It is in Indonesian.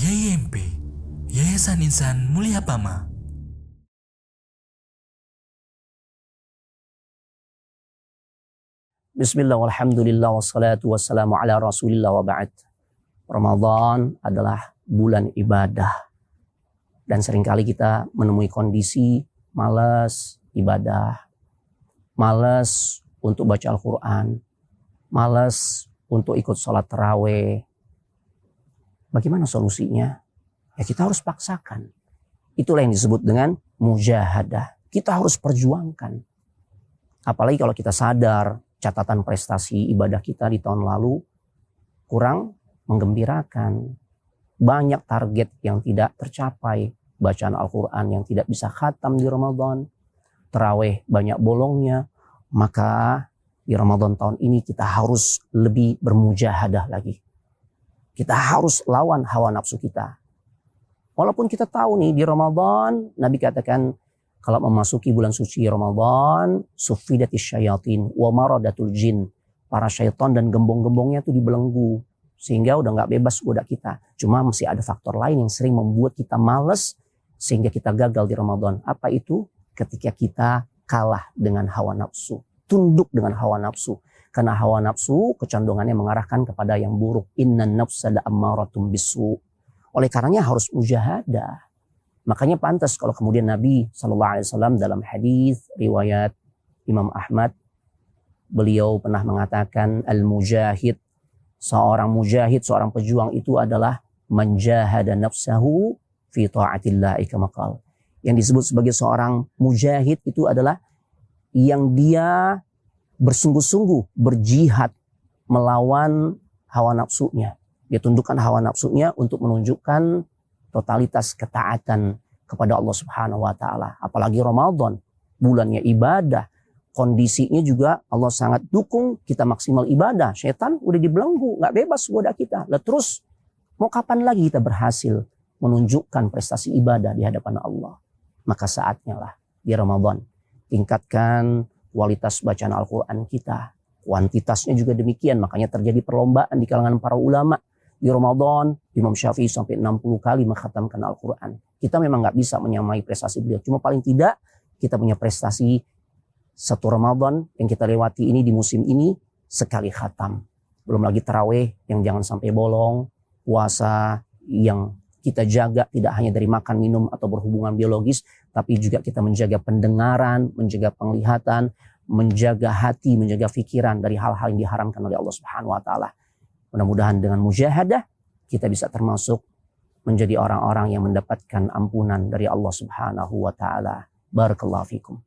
YYMP, Yayasan Insan Mulia Pama. Bismillah, walhamdulillah, wassalatu wassalamu ala rasulillah wa ba'd. Ramadan adalah bulan ibadah. Dan seringkali kita menemui kondisi malas ibadah. Malas untuk baca Al-Quran. Malas untuk ikut sholat tarawih. Bagaimana solusinya? Ya kita harus paksakan. Itulah yang disebut dengan mujahadah. Kita harus perjuangkan. Apalagi kalau kita sadar catatan prestasi ibadah kita di tahun lalu kurang menggembirakan. Banyak target yang tidak tercapai. Bacaan Al-Quran yang tidak bisa khatam di Ramadan. Tarawih banyak bolongnya. Maka di Ramadan tahun ini kita harus lebih bermujahadah lagi. Kita harus lawan hawa nafsu kita. Walaupun kita tahu nih di Ramadan, Nabi katakan kalau memasuki bulan suci Ramadan, suffidatis syayatin wa maradatul jin. Para syaitan dan gembong-gembongnya itu dibelenggu. Sehingga udah gak bebas goda kita. Cuma masih ada faktor lain yang sering membuat kita malas sehingga kita gagal di Ramadan. Apa itu? Ketika kita kalah dengan hawa nafsu. Tunduk dengan hawa nafsu. Karena hawa nafsu kecondongannya mengarahkan kepada yang buruk. Innan nafsa la'ammaratum bisu. Oleh karenanya harus mujahadah. Makanya pantas kalau kemudian Nabi SAW dalam hadis riwayat Imam Ahmad, beliau pernah mengatakan al-mujahid, seorang mujahid, seorang pejuang itu adalah manjahada nafsahu fi ta'atillahi kama qala. Yang disebut sebagai seorang mujahid itu adalah yang dia bersungguh-sungguh berjihad melawan hawa nafsunya. Dia tundukkan hawa nafsunya untuk menunjukkan totalitas ketaatan kepada Allah Subhanahu wa taala. Apalagi Ramadan, bulannya ibadah. Kondisinya juga Allah sangat dukung kita maksimal ibadah. Setan udah dibelenggu, nggak bebas goda kita. Lah terus mau kapan lagi kita berhasil menunjukkan prestasi ibadah di hadapan Allah? Maka saatnya lah di Ramadan tingkatkan kualitas bacaan Al-Quran kita. Kuantitasnya juga demikian. Makanya terjadi perlombaan di kalangan para ulama. Di Ramadan, Imam Syafi'i sampai 60 kali mengkhatamkan Al-Quran. Kita memang gak bisa menyamai prestasi beliau. Cuma paling tidak kita punya prestasi satu Ramadan yang kita lewati ini di musim ini sekali khatam. Belum lagi tarawih yang jangan sampai bolong. Puasa yang kita jaga tidak hanya dari makan, minum, atau berhubungan biologis, tapi juga kita menjaga pendengaran, menjaga penglihatan, menjaga hati, menjaga pikiran dari hal-hal yang diharamkan oleh Allah Subhanahu wa taala. Mudah-mudahan dengan mujahadah kita bisa termasuk menjadi orang-orang yang mendapatkan ampunan dari Allah Subhanahu wa taala. Barakallahu fikum.